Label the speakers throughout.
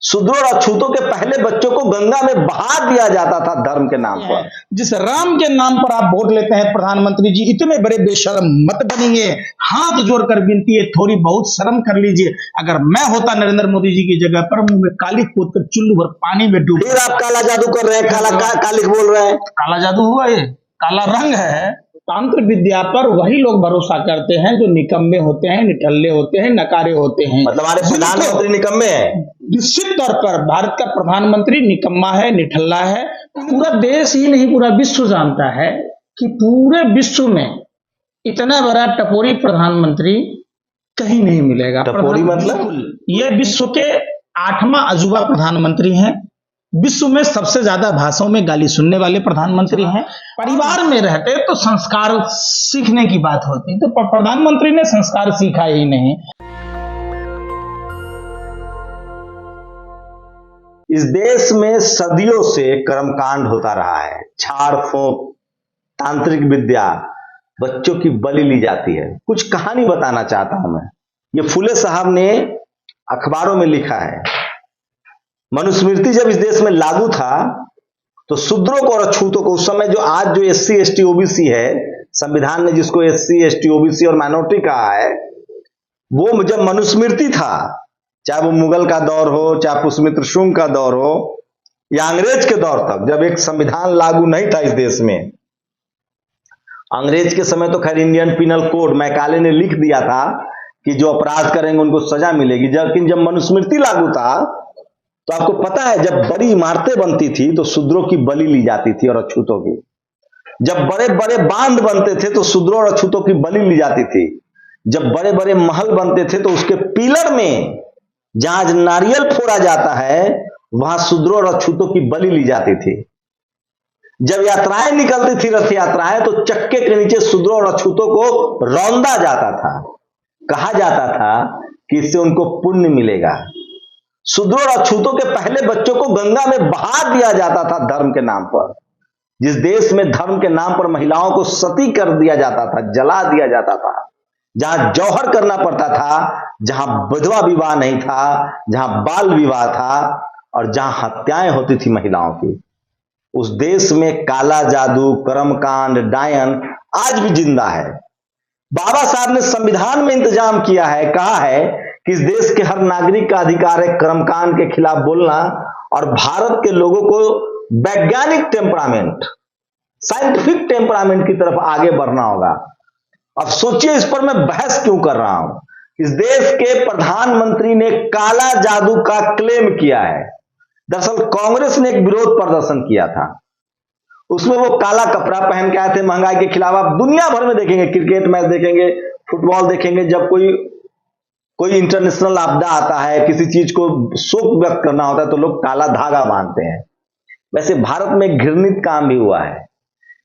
Speaker 1: शूद्रों और अछूतों के पहले बच्चों को गंगा में बहा दिया जाता था धर्म के नाम पर।
Speaker 2: जिस राम के नाम पर आप वोट लेते हैं प्रधानमंत्री जी, इतने बड़े बेशर्म मत बनिए। हाथ जोड़कर विनती है, थोड़ी बहुत शर्म कर लीजिए। अगर मैं होता नरेंद्र मोदी जी की जगह पर, मुंह में काली कूद कर चुल्लू भर पानी में डूब।
Speaker 1: फिर आप काला जादू कर रहे हैं, कालिक बोल रहे हैं।
Speaker 2: काला जादू हुआ, ये काला रंग है। तांत्रिक विद्या पर वही लोग भरोसा करते हैं जो निकम्मे होते हैं, निठल्ले होते हैं, नकारे होते हैं।
Speaker 1: मतलब हमारे प्रधानमंत्री निकम्मे हैं।
Speaker 2: निश्चित तौर पर भारत का प्रधानमंत्री निकम्मा है, निठल्ला है। पूरा देश ही नहीं, पूरा विश्व जानता है कि पूरे विश्व में इतना बड़ा टपोरी प्रधानमंत्री कहीं नहीं मिलेगा।
Speaker 1: टपोरी मतलब
Speaker 2: ये विश्व के 8वां अजूबा प्रधानमंत्री हैं। विश्व में सबसे ज्यादा भाषाओं में गाली सुनने वाले प्रधानमंत्री हैं। परिवार में रहते तो संस्कार सीखने की बात होती, तो प्रधानमंत्री ने संस्कार सीखा ही नहीं।
Speaker 1: इस देश में सदियों से कर्मकांड होता रहा है। झाड़ फूंक, तांत्रिक विद्या, बच्चों की बलि ली जाती है। कुछ कहानी बताना चाहता हूं मैं। ये फुले साहब ने अखबारों में लिखा है। मनुस्मृति जब इस देश में लागू था तो शूद्रों को और अछूतों को, उस समय जो आज जो SC ST OBC है, संविधान ने जिसको SC ST OBC और माइनॉरिटी कहा है, वो जब मनुस्मृति था, चाहे वो मुगल का दौर हो, चाहे पुष्यमित्र शुंग का दौर हो, या अंग्रेज के दौर तक, जब एक संविधान लागू नहीं था इस देश में। अंग्रेज के समय तो खैर इंडियन पिनल कोड मैकाले ने लिख दिया था कि जो अपराध करेंगे उनको सजा मिलेगी। लेकिन जब मनुस्मृति लागू था तो आपको पता है, जब बड़ी इमारतें बनती थी तो शूद्रों की बलि ली जाती थी और अछूतों की। जब बड़े बड़े बांध बनते थे तो शूद्रों और अछूतों की बलि ली जाती थी। जब बड़े बड़े महल बनते थे तो उसके पिलर में जहां नारियल फोड़ा जाता है वहां शूद्रों और अछूतों की बलि ली जाती थी। जब यात्राएं निकलती थी, रथ यात्राएं, तो चक्के के नीचे शूद्रों और अछूतों को रौंदा जाता था। कहा जाता था कि इससे उनको पुण्य मिलेगा। शूद्रों और अछूतों के पहले बच्चों को गंगा में बहा दिया जाता था धर्म के नाम पर। जिस देश में धर्म के नाम पर महिलाओं को सती कर दिया जाता था, जला दिया जाता था, जहां जौहर करना पड़ता था, जहां विधवा विवाह नहीं था, जहां बाल विवाह था और जहां हत्याएं होती थी महिलाओं की, उस देश में काला जादू, कर्मकांड, डायन आज भी जिंदा है। बाबा साहब ने संविधान में इंतजाम किया है, कहा है कि इस देश के हर नागरिक का अधिकार है कर्मकांड के खिलाफ बोलना और भारत के लोगों को वैज्ञानिक टेम्परामेंट, साइंटिफिक टेम्परामेंट की तरफ आगे बढ़ना होगा। अब सोचिए इस पर मैं बहस क्यों कर रहा हूं। इस देश के प्रधानमंत्री ने काला जादू का क्लेम किया है। दरअसल कांग्रेस ने एक विरोध प्रदर्शन किया था, उसमें वो काला कपड़ा पहन के आए थे महंगाई के खिलाफ। आप दुनिया भर में देखेंगे, क्रिकेट मैच देखेंगे, फुटबॉल देखेंगे, जब कोई इंटरनेशनल आपदा आता है, किसी चीज को शोक व्यक्त करना होता है तो लोग काला धागा बांधते हैं। वैसे भारत में घृणित काम भी हुआ है।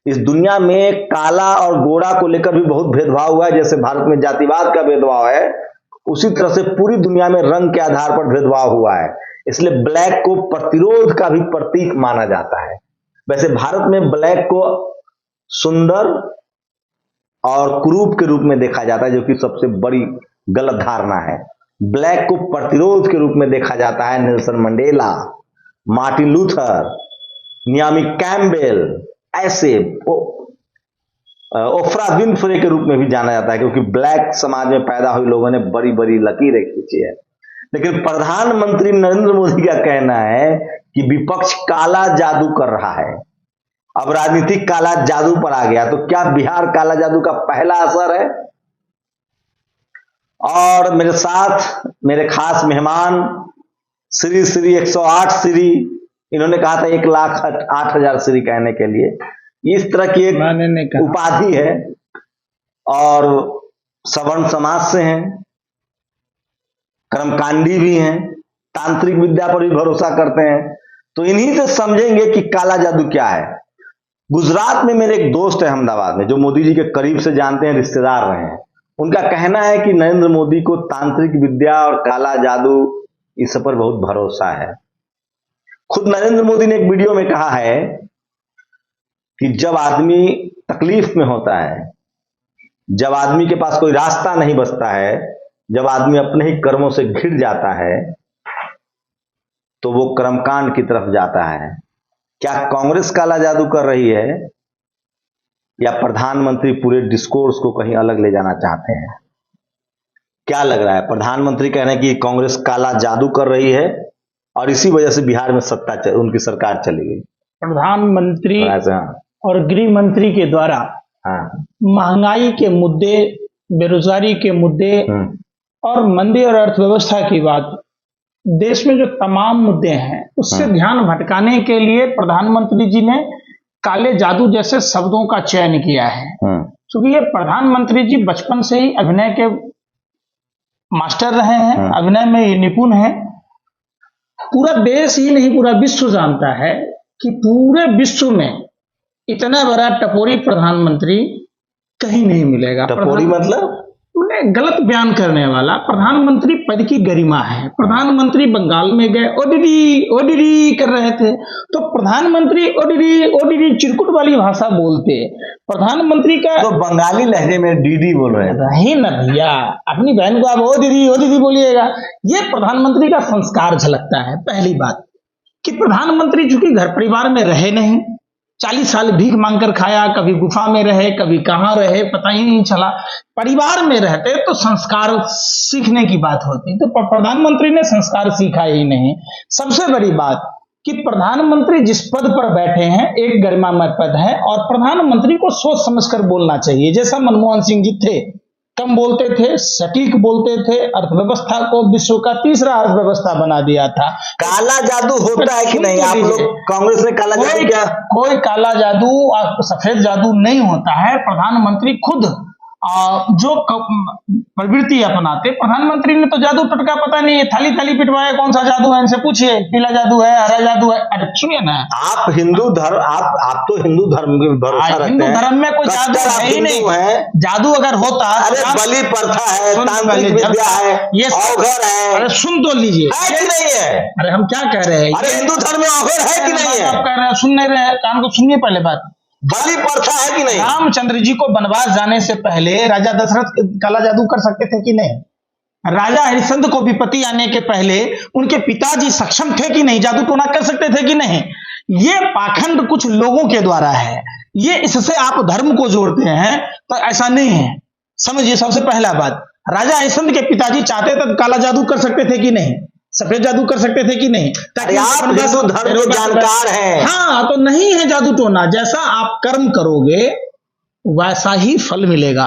Speaker 1: इस दुनिया में काला और गोरा को लेकर भी बहुत भेदभाव हुआ है। जैसे भारत में जातिवाद का भेदभाव है, उसी तरह से पूरी दुनिया में रंग के आधार पर भेदभाव हुआ है। इसलिए ब्लैक को प्रतिरोध का भी प्रतीक माना जाता है। वैसे भारत में ब्लैक को सुंदर और कुरूप के रूप में देखा जाता है, जो कि सबसे बड़ी गलत धारणा है। ब्लैक को प्रतिरोध के रूप में देखा जाता है। Nelson Mandela, Martin Luther, Naomi Campbell, ऐसे ओफ्रा विनफ्रे के रूप में भी जाना जाता है, क्योंकि ब्लैक समाज में पैदा हुए लोगों ने बड़ी बड़ी लकीरें खींची है। लेकिन प्रधानमंत्री नरेंद्र मोदी का कहना है कि विपक्ष काला जादू कर रहा है। अब राजनीतिक काला जादू पर आ गया, तो क्या बिहार काला जादू का पहला असर है? और मेरे साथ मेरे खास मेहमान श्री 108 श्री, इन्होंने कहा था 1,08,000 श्री कहने के लिए। इस तरह की एक उपाधि है और सवर्ण समाज से हैं, कर्मकांडी भी हैं, तांत्रिक विद्या पर भी भरोसा करते हैं। तो इन्हीं से समझेंगे कि काला जादू क्या है। गुजरात में मेरे एक दोस्त है अहमदाबाद में, जो मोदी जी के करीब से जानते हैं, रिश्तेदार रहे हैं। उनका कहना है कि नरेंद्र मोदी को तांत्रिक विद्या और काला जादू इस सब पर बहुत भरोसा है। खुद नरेंद्र मोदी ने एक वीडियो में कहा है कि जब आदमी तकलीफ में होता है, जब आदमी के पास कोई रास्ता नहीं बचता है, जब आदमी अपने ही कर्मों से घिर जाता है, तो वो कर्मकांड की तरफ जाता है। क्या कांग्रेस काला जादू कर रही है या प्रधानमंत्री पूरे डिस्कोर्स को कहीं अलग ले जाना चाहते हैं? क्या लग रहा है? प्रधानमंत्री कह रहे हैं कि कांग्रेस काला जादू कर रही है और इसी वजह से बिहार में उनकी सरकार चली गई।
Speaker 2: प्रधानमंत्री
Speaker 1: हाँ।
Speaker 2: और गृह मंत्री के द्वारा
Speaker 1: हाँ।
Speaker 2: महंगाई के मुद्दे, बेरोजगारी के मुद्दे और मंदी और अर्थव्यवस्था की बात, देश में जो तमाम मुद्दे हैं उससे ध्यान भटकाने के लिए प्रधानमंत्री जी ने काले जादू जैसे शब्दों का चयन किया है। क्योंकि ये प्रधानमंत्री जी बचपन से ही अभिनय के मास्टर रहे हैं, अभिनय में ये निपुण है। पूरा देश ही नहीं पूरा विश्व जानता है कि पूरे विश्व में इतना बड़ा टपोरी प्रधानमंत्री कहीं नहीं मिलेगा।
Speaker 1: टपोरी मतलब
Speaker 2: उन्हें गलत बयान करने वाला प्रधानमंत्री पद की गरिमा है। प्रधानमंत्री बंगाल में गए, ओडिडी ओडिडी कर रहे थे, तो प्रधानमंत्री ओडिडी ओडिडी चिरकुट वाली भाषा बोलते। प्रधानमंत्री का
Speaker 1: तो बंगाली लहजे में डीडी बोल रहे हैं।
Speaker 2: नहीं ना भैया, अपनी बहन को आप ओ दीदी बोलिएगा। ये प्रधानमंत्री का संस्कार झलकता है। पहली बात कि प्रधानमंत्री चूंकि घर परिवार में रहे नहीं, 40 साल भीख मांगकर खाया, कभी गुफा में रहे, कभी कहां रहे, पता ही नहीं चला। परिवार में रहते तो संस्कार सीखने की बात होती, तो प्रधानमंत्री ने संस्कार सीखा ही नहीं। सबसे बड़ी बात कि प्रधानमंत्री जिस पद पर बैठे हैं एक गरिमामय पद है और प्रधानमंत्री को सोच समझकर बोलना चाहिए। जैसा मनमोहन सिंह जी थे, कम बोलते थे, सटीक बोलते थे, अर्थव्यवस्था को विश्व का तीसरा अर्थव्यवस्था बना दिया था।
Speaker 1: काला जादू होता है कि नहीं? आप लोग कांग्रेस में काला जादू क्या?
Speaker 2: कोई काला जादू और सफेद जादू नहीं होता है। प्रधानमंत्री खुद जो प्रवृत्ति अपनाते, प्रधानमंत्री ने तो जादू टटका पता नहीं है, थाली थाली पिटवाया, कौन सा जादू है इनसे पूछिए, पीला जादू है, हरा जादू है। अरे सुनिए ना,
Speaker 1: आप हिंदू धर्म, आप तो हिंदू धर्म में भरोसा रखते हैं।
Speaker 2: हिंदू धर्म में कोई जादू है ही नहीं। जादू अगर होता,
Speaker 1: अरे बलि प्रथा है, तांत्रिक विद्या है, ये औघर है।
Speaker 2: अरे सुन तो लीजिए,
Speaker 1: है कि नहीं है?
Speaker 2: अरे हम क्या कह रहे हैं?
Speaker 1: अरे हिंदू धर्म में औघर है कि नहीं है?
Speaker 2: आप कह रहे हैं, सुन नहीं रहे, कान को सुनिए। पहले बात,
Speaker 1: बलि प्रथा है कि नहीं?
Speaker 2: रामचंद्र जी को वनवास जाने से पहले राजा दशरथ काला जादू कर सकते थे कि नहीं? राजा हरिश्चंद्र को विपत्ति आने के पहले उनके पिताजी सक्षम थे कि नहीं? जादू टोना कर सकते थे कि नहीं? ये पाखंड कुछ लोगों के द्वारा है। ये इससे आप धर्म को जोड़ते हैं, तो ऐसा नहीं है, समझिए। सबसे पहला बात, राजा हरिश्चंद्र के पिताजी चाहते तो काला जादू कर सकते थे कि नहीं? सफेद जादू कर सकते थे कि नहीं? ताकि
Speaker 1: आप हिंदू धर्म के जानकार हैं।
Speaker 2: हाँ, तो नहीं है जादू टोना। जैसा आप कर्म करोगे वैसा ही फल मिलेगा।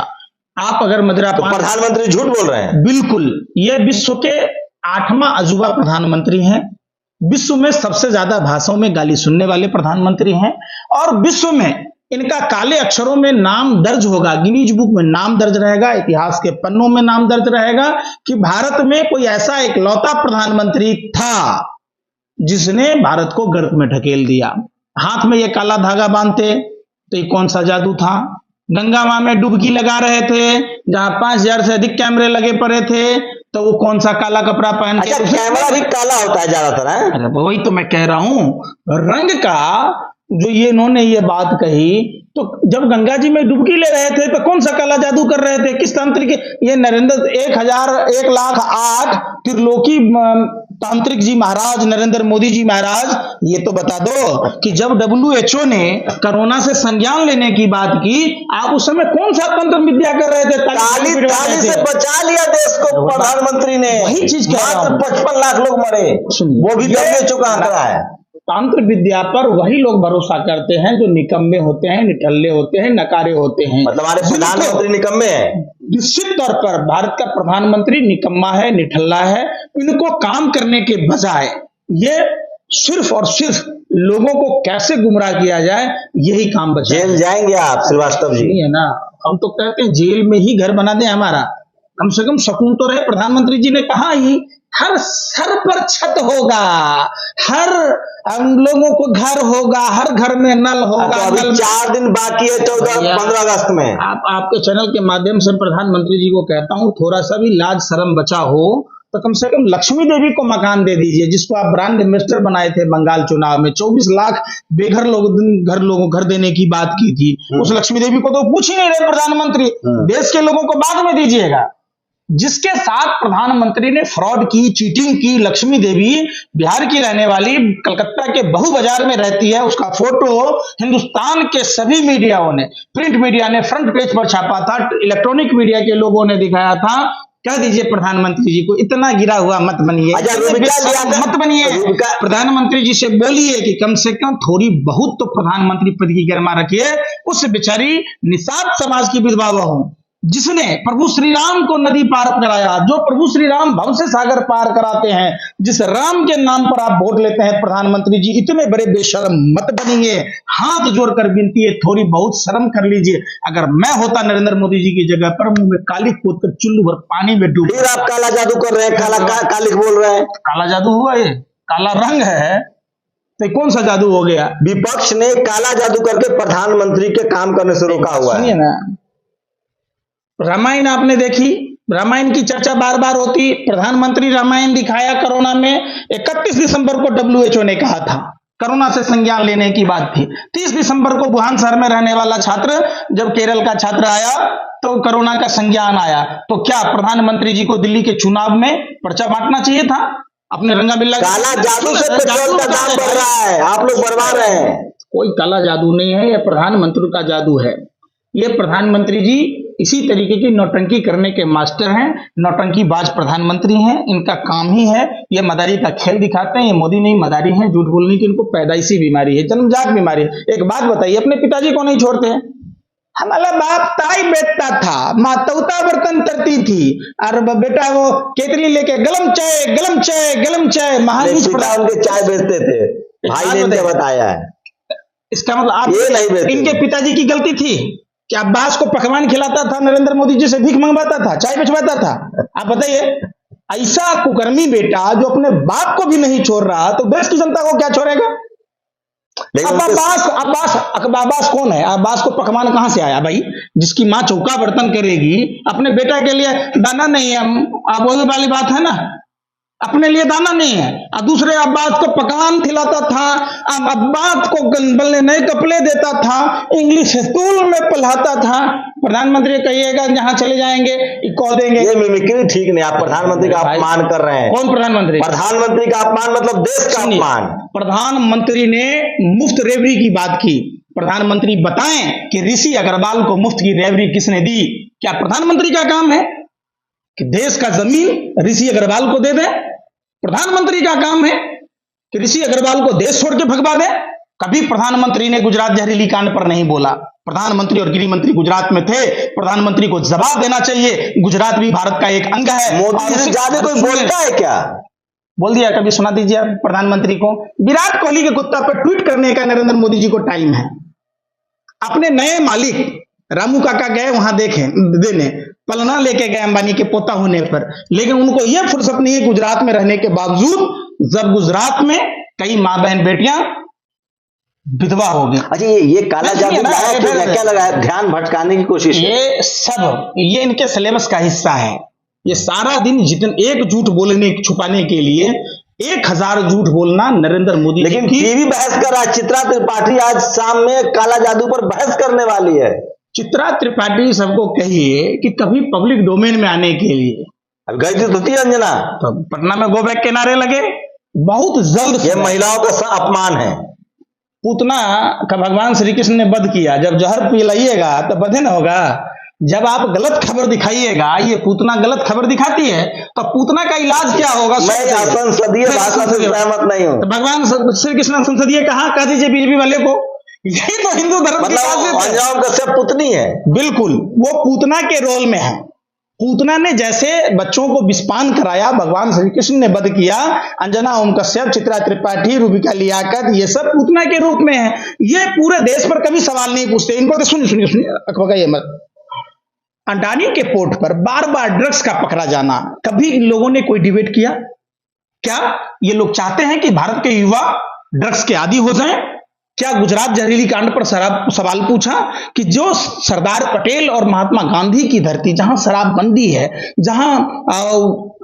Speaker 2: आप अगर मदिरा
Speaker 1: तो प्रधानमंत्री झूठ बोल रहे हैं?
Speaker 2: बिल्कुल। ये विश्व के 8वां अजूबा प्रधानमंत्री हैं। विश्व में सबसे ज्यादा भाषाओं में गाली सुनने वाले प्रधानमंत्री हैं और विश्व में इनका काले अक्षरों में नाम दर्ज होगा, गिनीज बुक में नाम दर्ज रहेगा, इतिहास के पन्नों में नाम दर्ज रहेगा कि भारत में कोई ऐसा इकलौता प्रधानमंत्री था जिसने भारत को गर्त में ढकेल दिया। हाथ में ये काला धागा बांधते तो ये कौन सा जादू था? गंगा मां में डुबकी लगा रहे थे, जहां 5000 से अधिक कैमरे लगे पड़े थे, तो वो कौन सा काला कपड़ा पहन के?
Speaker 1: कैमरा भी काला होता है ज्यादातर।
Speaker 2: अरे वही तो मैं कह रहा हूं, रंग का जो ये इन्होंने ये बात कही, तो जब गंगा जी में डुबकी ले रहे थे तो कौन सा काला जादू कर रहे थे? किस तांत्रिक? ये नरेंद्र 1,08 त्रिलोकी तांत्रिक जी महाराज, नरेंद्र मोदी जी महाराज, ये तो बता दो कि जब WHO ने कोरोना से संज्ञान लेने की बात की, आप उस समय कौन सा तंत्र विद्या कर रहे थे?
Speaker 1: ताली से बचा लिया देश को प्रधानमंत्री ने।
Speaker 2: वही चीज कह रहा हूं,
Speaker 1: 55 लाख लोग मरे, वो भी WHO का आंकड़ा है।
Speaker 2: तांत्रिक विद्या पर वही लोग भरोसा करते हैं जो निकम्मे होते हैं, निठल्ले होते हैं, नकारे होते हैं।
Speaker 1: मतलब हमारे प्रधानमंत्री निकम्मे हैं।
Speaker 2: निश्चित तौर पर भारत का प्रधानमंत्री निकम्मा है, निठल्ला है। इनको काम करने के बजाय ये सिर्फ और सिर्फ लोगों को कैसे गुमराह किया जाए, यही काम बचा।
Speaker 1: जेल जाएंगे आप श्रीवास्तव जी?
Speaker 2: नहीं है ना, हम तो कहते हैं जेल में ही घर बना दें हमारा, कम से कम सुकून तो रहे। प्रधानमंत्री जी ने कहा ही, हर सर पर छत होगा, हर हम लोगों को घर होगा, हर घर में नल होगा।
Speaker 1: तो अभी 4 दिन बाकी है, 14-15 अगस्त में।
Speaker 2: आपके चैनल के माध्यम से प्रधानमंत्री जी को कहता हूं, थोड़ा सा भी लाज शर्म बचा हो तो कम से कम लक्ष्मी देवी को मकान दे दीजिए, जिसको आप ब्रांड एम्बेसडर बनाए थे बंगाल चुनाव में। 24 लाख बेघर लोगों घर देने की बात की थी। उस लक्ष्मी देवी को तो पूछ ही नहीं रहे प्रधानमंत्री। देश के लोगों को बाद में दीजिएगा, जिसके साथ प्रधानमंत्री ने फ्रॉड की, चीटिंग की। लक्ष्मी देवी बिहार की रहने वाली, कलकत्ता के बहु बाजार में रहती है। उसका फोटो हिंदुस्तान के सभी मीडियाओं ने, प्रिंट मीडिया ने फ्रंट पेज पर छापा था, इलेक्ट्रॉनिक मीडिया के लोगों ने दिखाया था। कह दीजिए प्रधानमंत्री जी को, इतना गिरा हुआ मत बनिए, मत बनिए। प्रधानमंत्री जी से बोलिए कि कम से कम थोड़ी बहुत तो प्रधानमंत्री पद की गरिमा रखिए। उस बेचारी निषाद समाज की विधवा बहू जिसने प्रभु श्री राम को नदी पार कराया, जो प्रभु श्री राम भव से सागर पार कराते हैं, जिस राम के नाम पर आप वोट लेते हैं, प्रधानमंत्री जी इतने बड़े बेशर्म मत बनिए। हाथ जोड़कर विनती है, थोड़ी बहुत शर्म कर लीजिए। अगर मैं होता नरेंद्र मोदी जी की जगह पर, मुंह में काली कूद कर चुल्लू भर पानी में डूब।
Speaker 1: फिर आप काला जादू कर रहे हैं, कालिक बोल रहे हैं।
Speaker 2: काला जादू हुआ, ये काला रंग है तो कौन सा जादू हो गया?
Speaker 1: विपक्ष ने काला जादू करके प्रधानमंत्री के काम करने से रोका हुआ है।
Speaker 2: सुनिए ना, रामायण आपने देखी, रामायण की चर्चा बार बार होती। प्रधानमंत्री रामायण दिखाया कोरोना में। 31 दिसंबर को WHO ने कहा था, कोरोना से संज्ञान लेने की बात थी। 30 दिसंबर को वुहान शहर में रहने वाला छात्र, जब केरल का छात्र आया तो कोरोना का संज्ञान आया। तो क्या प्रधानमंत्री जी को दिल्ली के चुनाव में पर्चा बांटना चाहिए था? अपने रंगा बिल्ला
Speaker 1: काला जादू से पेट्रोल का दाम बढ़ रहा है, आप लोग बढ़वा रहे हैं।
Speaker 2: कोई काला जादू नहीं है, यह प्रधानमंत्री का जादू है। ये प्रधानमंत्री जी इसी तरीके की नौटंकी करने के मास्टर हैं, नौटंकीबाज प्रधानमंत्री हैं। इनका काम ही है, ये मदारी का खेल दिखाते हैं। ये मोदी नहीं, मदारी हैं। झूठ बोलने की इनको पैदाइशी बीमारी है, जन्मजात बीमारी है। एक बात बताइए, अपने पिताजी को नहीं छोड़ते हैं? हमारा बाप ताई बेचता था, मातौता बर्तन तरती थी, और बेटा वो केतली लेके गलम चाय गलम चाय गलम चाय। महानीच
Speaker 1: उनके चाय बेचते थे, भाई ने बताया है।
Speaker 2: इसका मतलब आप, इनके पिताजी की गलती थी कि अब्बास को पकवान खिलाता था, नरेंद्र मोदी जी से भीख मंगवाता था, चाय बेचवाता था। आप बताइए, ऐसा कुकर्मी बेटा जो अपने बाप को भी नहीं छोड़ रहा, तो देश की जनता को क्या छोड़ेगा? अब्बास कौन है? अब्बास को पकवान कहां से आया भाई? जिसकी मां चौका बर्तन करेगी, अपने बेटा के लिए दाना नहीं है। आप वही वाली बात है ना, अपने लिए दाना नहीं है, और दूसरे अब्बास को पकवान खिलाता था, अब्बास को बनने नए कपड़े देता था, इंग्लिश स्कूल में पढ़ाता था। प्रधानमंत्री कहिएगा जहां चले जाएंगे कह देंगे
Speaker 1: ये मिमिक्री ठीक नहीं। आप प्रधानमंत्री का अपमान कर रहे हैं।
Speaker 2: कौन प्रधानमंत्री?
Speaker 1: प्रधानमंत्री का अपमान मतलब देश का अपमान।
Speaker 2: प्रधानमंत्री ने मुफ्त रेवड़ी की बात की। प्रधानमंत्री बताएं कि ऋषि अग्रवाल को मुफ्त की रेवड़ी किसने दी? क्या प्रधानमंत्री का काम है कि देश का जमीन ऋषि अग्रवाल को दे दे? प्रधानमंत्री का काम है कि ऋषि अग्रवाल को देश छोड़ के भगवा दे? कभी प्रधानमंत्री ने गुजरात जहरीली कांड पर नहीं बोला। प्रधानमंत्री और गृह मंत्री गुजरात में थे, प्रधानमंत्री को जवाब देना चाहिए। गुजरात भी भारत का एक अंग है।
Speaker 1: मोदी से ज्यादा कोई बोलता है क्या?
Speaker 2: बोल दिया कभी? सुना दीजिए प्रधानमंत्री को। विराट कोहली के कुत्ता पर ट्वीट करने का नरेंद्र मोदी जी को टाइम है। अपने नए मालिक रामू काका गए वहां देने, पलना लेके गए अंबानी के पोता होने पर, लेकिन उनको यह फुर्सत नहीं है गुजरात में रहने के बावजूद, जब गुजरात में कई मां बहन बेटियां विधवा हो गई।
Speaker 1: अच्छा, ये काला जादू क्या लगा है? ध्यान भटकाने की कोशिश।
Speaker 2: ये सब ये इनके सिलेबस का हिस्सा है। ये सारा दिन एक झूठ बोलने छुपाने के लिए 1000 झूठ बोलना नरेंद्र मोदी।
Speaker 1: लेकिन टीवी बहस कर रहा है। चित्रा त्रिपाठी आज शाम में काला जादू पर बहस करने वाली है।
Speaker 2: चित्रा त्रिपाठी सबको कहिए कि कभी पब्लिक डोमेन में आने के लिए
Speaker 1: अब गई थी अंजना,
Speaker 2: तो पटना में गो बैक के नारे लगे। बहुत जल्द
Speaker 1: ये महिलाओं का अपमान है।
Speaker 2: पूतना का भगवान श्री कृष्ण ने वध किया। जब जहर पिलाइएगा तो वध न होगा। जब आप गलत खबर दिखाइएगा, ये पूतना गलत खबर दिखाती है, तो पूतना का इलाज क्या होगा?
Speaker 1: मैं संसदीय भाषा से सहमत नहीं हूँ।
Speaker 2: तो भगवान श्री कृष्ण संसदीय कह दीजिए बीजेपी वाले को। यही तो हिंदू धर्म
Speaker 1: मतलब कश्यप पुतनी है।
Speaker 2: बिल्कुल, वो पूतना के रोल में है। पूतना ने जैसे बच्चों को विषपान कराया, भगवान श्री कृष्ण ने वध किया। अंजना ओम कश्यप, चित्रा त्रिपाठी, रूबिका लियाकत, ये सब पूतना के रूप में है। ये पूरे देश पर कभी सवाल नहीं पूछते इनको। तो सुनिए अकबकाइए मत। अडानी के पोर्ट पर बार बार ड्रग्स का पकड़ा जाना, कभी इन लोगों ने कोई डिबेट किया क्या? ये लोग चाहते हैं कि भारत के युवा ड्रग्स के आदी हो जाएं? क्या गुजरात जहरीली कांड पर सवाल पूछा कि जो सरदार पटेल और महात्मा गांधी की धरती, जहां शराबबंदी है, जहां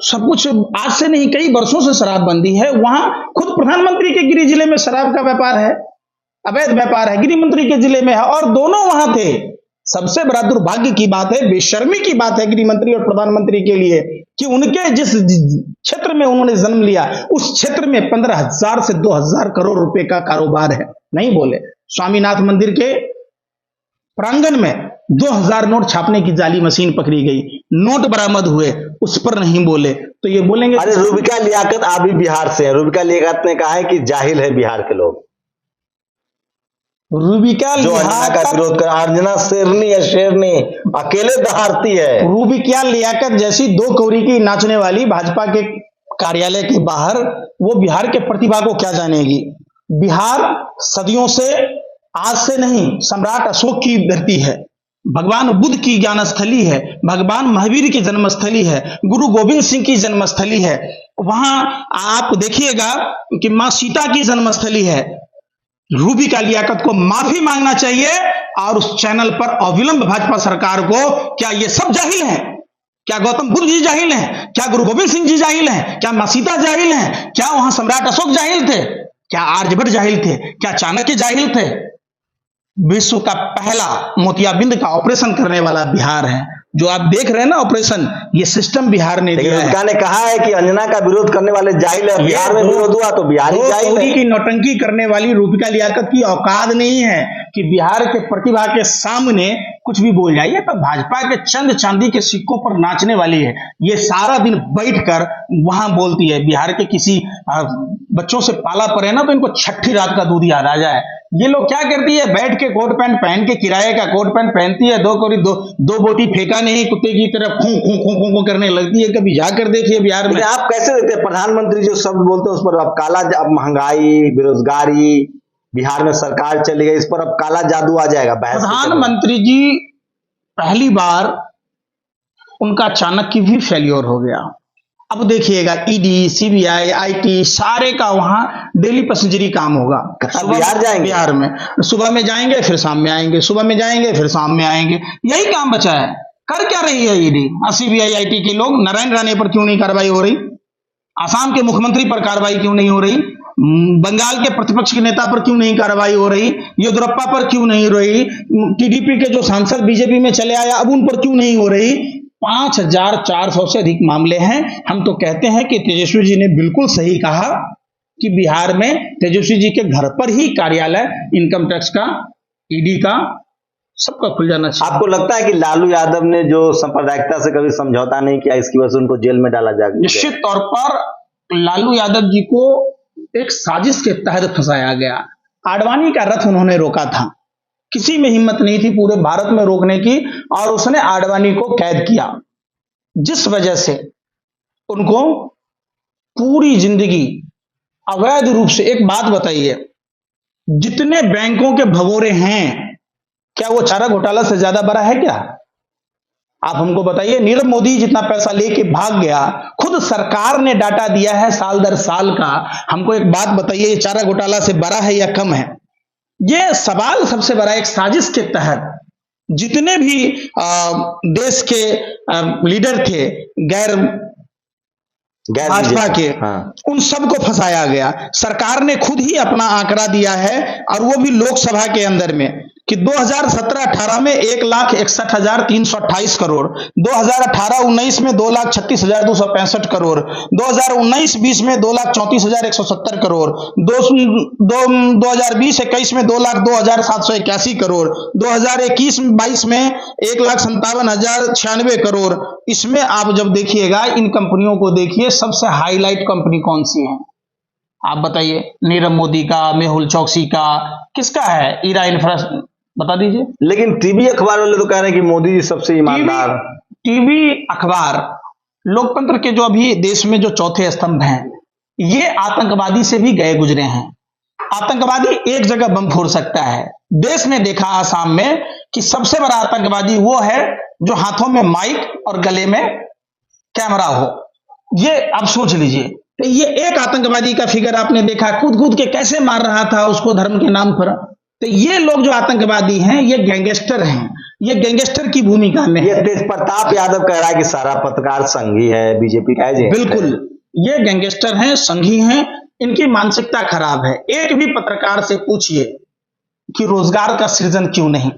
Speaker 2: सब कुछ आज से नहीं कई वर्षों से शराबबंदी है, वहां खुद प्रधानमंत्री के गृह जिले में शराब का व्यापार है, अवैध व्यापार है, गृह मंत्री के जिले में है, और दोनों वहां थे। सबसे बड़ा दुर्भाग्य की बात है, बेशर्मी की बात है गृह मंत्री और प्रधानमंत्री के लिए कि उनके जिस क्षेत्र में उन्होंने जन्म लिया उस क्षेत्र में 15,000 से 2,000 करोड़ रुपए का कारोबार है। नहीं बोले। स्वामीनाथ मंदिर के प्रांगण में 2,000 नोट छापने की जाली मशीन पकड़ी गई, नोट बरामद हुए, उस पर नहीं बोले तो ये बोलेंगे।
Speaker 1: अरे रूबिका लियाकत आप भी बिहार से हैं। रूबिका लियाकत ने कहा है कि जाहिल है बिहार के लोग,
Speaker 2: रूबिका
Speaker 1: जो अंजना का विरोध कर। अंजना शेरनी है, शेरनी अकेले दहाड़ती है।
Speaker 2: रूबिका लियाकत जैसी 2 कौड़ी की नाचने वाली भाजपा के कार्यालय के बाहर, वो बिहार के प्रतिभा को क्या जानेगी। बिहार सदियों से, आज से नहीं, सम्राट अशोक की धरती है, भगवान बुद्ध की ज्ञान स्थली है, भगवान महावीर की जन्मस्थली है, गुरु गोविंद सिंह की जन्मस्थली है। वहां आप देखिएगा कि मां सीता की जन्मस्थली है। रूबिका लियाकत को माफी मांगना चाहिए और उस चैनल पर अविलंब भाजपा सरकार को, क्या ये सब जाहिल हैं? क्या गौतम बुद्ध जी जाहिल हैं? क्या गुरु गोविंद सिंह जी जाहिल हैं? क्या मां सीता जाहिल हैं? क्या वहां सम्राट अशोक जाहिल थे? क्या आर्यभट्ट जाहिल थे? क्या चाणक्य जाहिल थे? विश्व का पहला मोतियाबिंद का ऑपरेशन करने वाला बिहार है। जो आप देख रहे हैं ना ऑपरेशन, ये सिस्टम बिहार ने दिया है।
Speaker 1: रूबिका ने कहा है कि अंजना का विरोध करने वाले जाहिल है। बिहार में विरोध हुआ तो बिहारी जाहिल है।
Speaker 2: की नौटंकी करने वाली रूबिका लियाकत की औकात नहीं है कि बिहार के प्रतिभा के सामने कुछ भी बोल जाइए। तो भाजपा के चंद चांदी के सिक्कों पर नाचने वाली है। ये सारा दिन बैठकर वहां बोलती है। बिहार के किसी बच्चों से पाला पड़े ना तो इनको छठी रात का दूध याद आ जाए। ये लोग क्या करती है, बैठ के कोट पैंट पहन के, किराए का कोट पैंट पहनती है, 2 कौड़ी 2 बोटी फेंका नहीं, कुत्ते की तरफ खूं खूं खूं खूं खूं करने लगती है। कभी जाकर देखिए बिहार में।
Speaker 1: आप कैसे देते हैं? प्रधानमंत्री जो शब्द बोलते हैं उस पर अब काला, अब महंगाई, बेरोजगारी, बिहार में सरकार चली गई, इस पर अब काला जादू आ जाएगा।
Speaker 2: प्रधानमंत्री जी पहली बार उनका चाणक्य भी फेल्योर हो गया। अब देखिएगा ईडी, सीबीआई, आईटी सारे का वहां डेली पैसेंजरी काम होगा।
Speaker 1: बिहार जाएंगे,
Speaker 2: बिहार में सुबह में जाएंगे फिर शाम में आएंगे, सुबह में जाएंगे फिर शाम में आएंगे, यही काम बचा है। कर क्या रही है ईडी, सीबीआई, आईटी के लोग? नारायण राणे पर क्यों नहीं कार्रवाई हो रही? आसाम के मुख्यमंत्री पर कार्रवाई क्यों नहीं हो रही? बंगाल के प्रतिपक्ष के नेता पर क्यों नहीं कार्रवाई हो रही? येदियुरप्पा पर क्यों नहीं हो रही? टीडीपी के जो सांसद बीजेपी में चले आया अब उन पर क्यों नहीं हो रही? 5,400 से अधिक मामले हैं। हम तो कहते हैं कि तेजस्वी जी ने बिल्कुल सही कहा कि बिहार में तेजस्वी जी के घर पर ही कार्यालय इनकम टैक्स का, ईडी का, सबका खुल जाना चाहिए।
Speaker 1: आपको लगता है कि लालू यादव ने जो सांप्रदायिकता से कभी समझौता नहीं किया, इसकी वजह से उनको जेल में डाला जाएगा?
Speaker 2: निश्चित तौर पर लालू यादव जी को एक साजिश के तहत फंसाया गया। आडवाणी का रथ उन्होंने रोका था, किसी में हिम्मत नहीं थी पूरे भारत में रोकने की, और उसने आडवाणी को कैद किया, जिस वजह से उनको पूरी जिंदगी अवैध रूप से। एक बात बताइए, जितने बैंकों के भगोरे हैं, क्या वो चारा घोटाला से ज्यादा बड़ा है क्या? आप हमको बताइए। नीरव मोदी जितना पैसा लेके भाग गया, खुद सरकार ने डाटा दिया है साल दर साल का। हमको एक बात बताइए, ये चारा घोटाला से बड़ा है या कम है? ये सवाल सबसे बड़ा। एक साजिश के तहत जितने भी देश के लीडर थे गैर भाजपा के,
Speaker 1: हाँ,
Speaker 2: उन सबको फंसाया गया। सरकार ने खुद ही अपना आंकड़ा दिया है, और वो भी लोकसभा के अंदर में, कि 2017-18 में 1,61,328 करोड़, 2018-19 में 2,36,265 करोड़, 2019-20 में 2,34,170 करोड़, 2020-21 में 2,02,781 करोड़, 2021-22 में 1,57,096 करोड़। इसमें आप जब देखिएगा, इन कंपनियों को देखिए, सबसे हाईलाइट कंपनी कौन सी है आप बताइए? नीरव मोदी का, मेहुल चौकसी का, किसका है? ईरा इंफ्रा, बता दीजिए।
Speaker 1: लेकिन टीवी अखबार वाले तो कह रहे हैं कि मोदी जी सबसे ईमानदार।
Speaker 2: टीवी अखबार लोकतंत्र के जो अभी देश में जो चौथे स्तंभ हैं, ये आतंकवादी से भी गए गुजरे हैं। आतंकवादी एक जगह बम फोड़ सकता है। देश ने देखा आसाम में कि सबसे बड़ा आतंकवादी वो है जो हाथों में माइक और गले में कैमरा हो। ये आप सोच लीजिए, तो ये एक आतंकवादी का फिगर आपने देखा, कूद कूद के कैसे मार रहा था उसको धर्म के नाम पर। तो ये लोग जो आतंकवादी हैं, ये गैंगस्टर हैं, ये गैंगस्टर की भूमिका में।
Speaker 1: ये तेज प्रताप यादव कह रहा है कि सारा पत्रकार संघी है, बीजेपी का है।
Speaker 2: बिल्कुल, ये गैंगस्टर हैं, संघी हैं, इनकी मानसिकता खराब है। एक भी पत्रकार से पूछिए कि रोजगार का सृजन क्यों नहीं,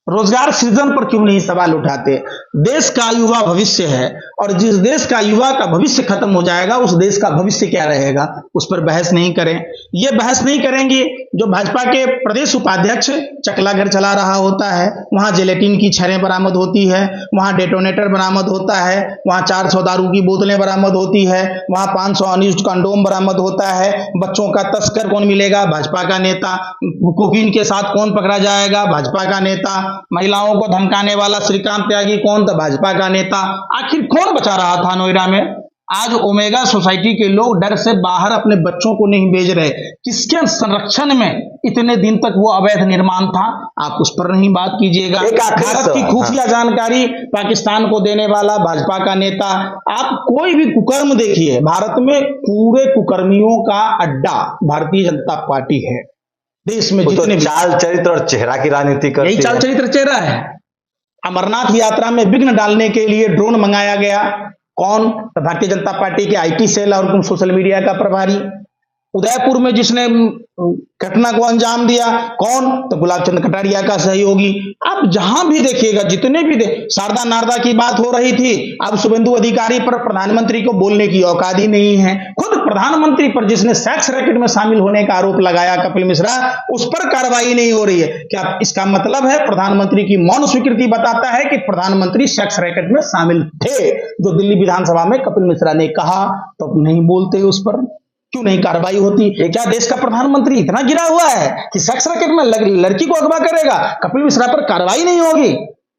Speaker 2: रोजगार सृजन पर क्यों नहीं सवाल उठाते? देश का युवा भविष्य है, और जिस देश का युवा का भविष्य खत्म हो जाएगा उस देश का भविष्य क्या रहेगा, उस पर बहस नहीं करें। ये बहस नहीं करेंगे। जो भाजपा के प्रदेश उपाध्यक्ष चकला घर चला रहा होता है, वहां जिलेटिन की छड़ें बरामद होती है, वहां डेटोनेटर बरामद होता है, वहां 400 दारू की बोतलें बरामद होती है, वहां 500 अनयूज्ड कंडोम बरामद होता है। बच्चों का तस्कर कौन मिलेगा? भाजपा का नेता। कोकीन के साथ कौन पकड़ा जाएगा? भाजपा का नेता। महिलाओं को धमकाने वाला श्रीकांत त्यागी कौन था? भाजपा का नेता। आखिर कौन बचा रहा था नोएडा में? आज ओमेगा सोसाइटी के लोग डर से बाहर अपने बच्चों को नहीं भेज रहे। किसके संरक्षण में इतने दिन तक वो अवैध निर्माण था? आप उस पर नहीं बात कीजिएगा। भारत की खुफिया जानकारी पाकिस्तान को देने वाला भाजपा का नेता। आप कोई भी कुकर्म देखिए, भारत में पूरे कुकर्मियों का अड्डा भारतीय जनता पार्टी है। देश में जितने
Speaker 1: तो चाल चरित्र और चेहरा की राजनीति करती है।
Speaker 2: यही चाल चरित्र चेहरा है। अमरनाथ यात्रा में विघ्न डालने के लिए ड्रोन मंगाया गया। कौन? तो भारतीय जनता पार्टी के आईटी सेल और सोशल मीडिया का प्रभारी। उदयपुर में जिसने घटना को अंजाम दिया, कौन? तो गुलाब चंद कटारिया का सहयोगी। आप जहां भी देखिएगा, जितने भी शारदा नारदा की बात हो रही थी, अब शुभेंदु अधिकारी पर प्रधानमंत्री को बोलने की औकात ही नहीं है। खुद प्रधानमंत्री पर जिसने सेक्स रैकेट में शामिल होने का आरोप लगाया, कपिल मिश्रा, उस पर कार्रवाई नहीं हो रही है। क्या इसका मतलब है प्रधानमंत्री की मौन स्वीकृति बताता है कि प्रधानमंत्री सेक्स रैकेट में शामिल थे, जो दिल्ली विधानसभा में कपिल मिश्रा ने कहा? तो नहीं बोलते उस पर, क्यों नहीं कार्रवाई होती? क्या देश का प्रधानमंत्री इतना गिरा हुआ है कि सेक्स रैकेट में लड़की को अगवा करेगा, कपिल मिश्रा पर कार्रवाई नहीं होगी?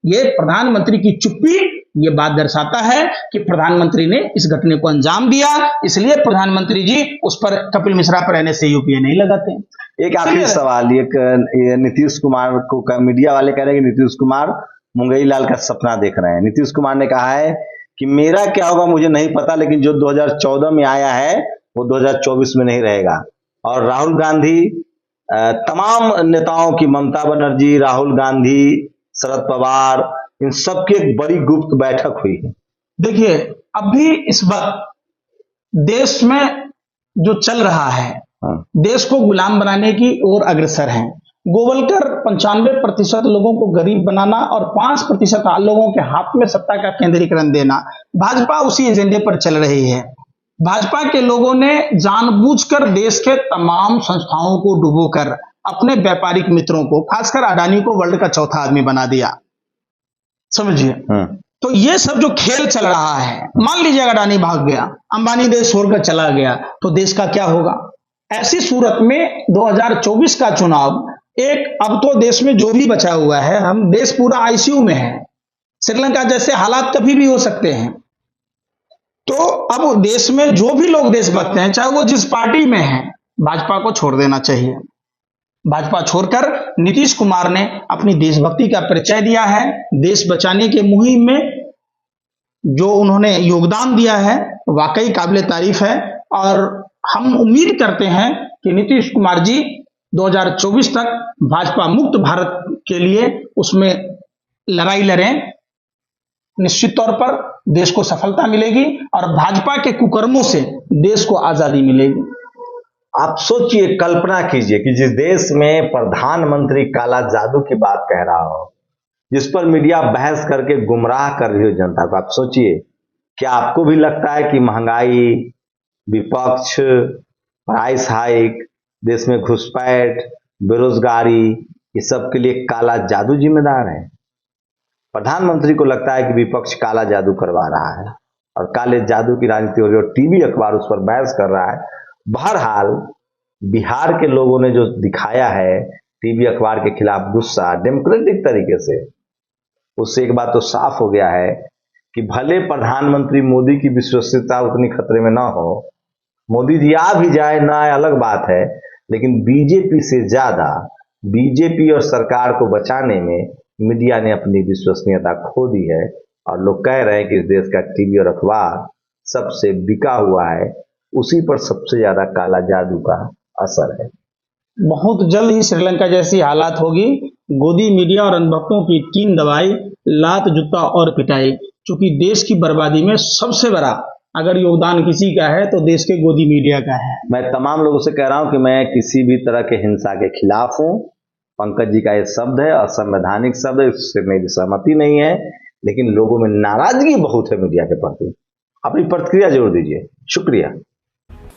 Speaker 2: ये प्रधानमंत्री की चुप्पी ये बात दर्शाता है कि प्रधानमंत्री ने इस घटने को अंजाम दिया, इसलिए प्रधानमंत्री जी उस पर, कपिल मिश्रा पर एनएसए यूपीए नहीं लगाते।
Speaker 1: एक आखिरी सवाल, ये नीतीश कुमार को मीडिया वाले कह रहे हैं कि नीतीश कुमार मुंगई लाल का सपना देख रहे हैं। नीतीश कुमार ने कहा है कि मेरा क्या होगा मुझे नहीं पता, लेकिन जो 2014 में आया है वो 2024 में नहीं रहेगा। और राहुल गांधी, तमाम नेताओं की, ममता बनर्जी, राहुल गांधी, शरद पवार, इन सबकी एक बड़ी गुप्त बैठक हुई है।
Speaker 2: देखिए, अभी इस वक्त देश में जो चल रहा है, देश को गुलाम बनाने की ओर अग्रसर है। गोवलकर 95% लोगों को गरीब बनाना और 5% लोगों के हाथ में सत्ता का केंद्रीकरण देना, भाजपा उसी एजेंडे पर चल रही है। भाजपा के लोगों ने जानबूझकर देश के तमाम संस्थाओं को डुबोकर अपने व्यापारिक मित्रों को, खासकर अडानी को, वर्ल्ड का चौथा आदमी बना दिया। समझिए। तो ये सब जो खेल चल रहा है, मान लीजिए अडानी भाग गया, अंबानी देश छोड़कर चला गया, तो देश का क्या होगा? ऐसी सूरत में 2024 का चुनाव अब तो देश में जो भी बचा हुआ है, हम देश पूरा आईसीयू में है। श्रीलंका जैसे हालात कभी भी हो सकते हैं। तो अब देश में जो भी लोग देशभक्त हैं, चाहे वो जिस पार्टी में हैं, भाजपा को छोड़ देना चाहिए। भाजपा छोड़कर नीतीश कुमार ने अपनी देशभक्ति का परिचय दिया है। देश बचाने के मुहिम में जो उन्होंने योगदान दिया है वाकई काबिले तारीफ है, और हम उम्मीद करते हैं कि नीतीश कुमार जी 2024 तक भाजपा मुक्त भारत के लिए उसमें लड़ाई लड़ें। निश्चित तौर पर देश को सफलता मिलेगी और भाजपा के कुकर्मों से देश को आजादी मिलेगी।
Speaker 1: आप सोचिए, कल्पना कीजिए कि जिस देश में प्रधानमंत्री काला जादू की बात कह रहा हो, जिस पर मीडिया बहस करके गुमराह कर रही हो जनता को, आप सोचिए, क्या आपको भी लगता है कि महंगाई, विपक्ष, प्राइस हाइक, देश में घुसपैठ, बेरोजगारी, ये सब के लिए काला जादू जिम्मेदार है? प्रधानमंत्री को लगता है कि विपक्ष काला जादू करवा रहा है और काले जादू की राजनीति हो रही है, और टीवी अखबार उस पर बहस कर रहा है। बहरहाल बिहार के लोगों ने जो दिखाया है टीवी अखबार के खिलाफ गुस्सा डेमोक्रेटिक तरीके से, उससे एक बात तो साफ हो गया है कि भले प्रधानमंत्री मोदी की विश्वसनीयता उतनी खतरे में ना हो, मोदी जी आ भी जाए ना आए अलग बात है, लेकिन बीजेपी से ज्यादा बीजेपी और सरकार को बचाने में मीडिया ने अपनी विश्वसनीयता खो दी है। और लोग कह रहे हैं कि इस देश का टीवी और अखबार सबसे बिका हुआ है, उसी पर सबसे ज्यादा काला जादू का असर है।
Speaker 2: बहुत जल्द ही श्रीलंका जैसी हालात होगी। गोदी मीडिया और अनुभक्तों की टीम दवाई, लात, जूता और पिटाई। क्योंकि देश की बर्बादी में सबसे बड़ा अगर योगदान किसी का है तो देश के गोदी मीडिया का है।
Speaker 1: मैं तमाम लोगों से कह रहा हूं कि मैं किसी भी तरह के हिंसा के खिलाफ हूं। पंकज जी का ये शब्द है, असंवैधानिक शब्द है, इससे मेरी सहमति नहीं है, लेकिन लोगों में नाराजगी बहुत है मीडिया के प्रति। अपनी प्रतिक्रिया जरूर दीजिए, शुक्रिया।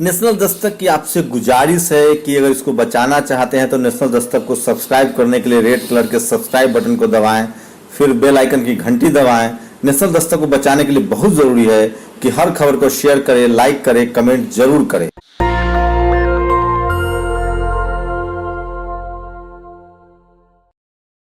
Speaker 3: नेशनल दस्तक की आपसे गुजारिश है कि अगर इसको बचाना चाहते हैं तो नेशनल दस्तक को सब्सक्राइब करने के लिए रेड कलर के सब्सक्राइब बटन को दबाएं, फिर बेल आइकन की घंटी दबाएं। नेशनल दस्तक को बचाने के लिए बहुत जरूरी है कि हर खबर को शेयर करें, लाइक करें, कमेंट जरूर करें।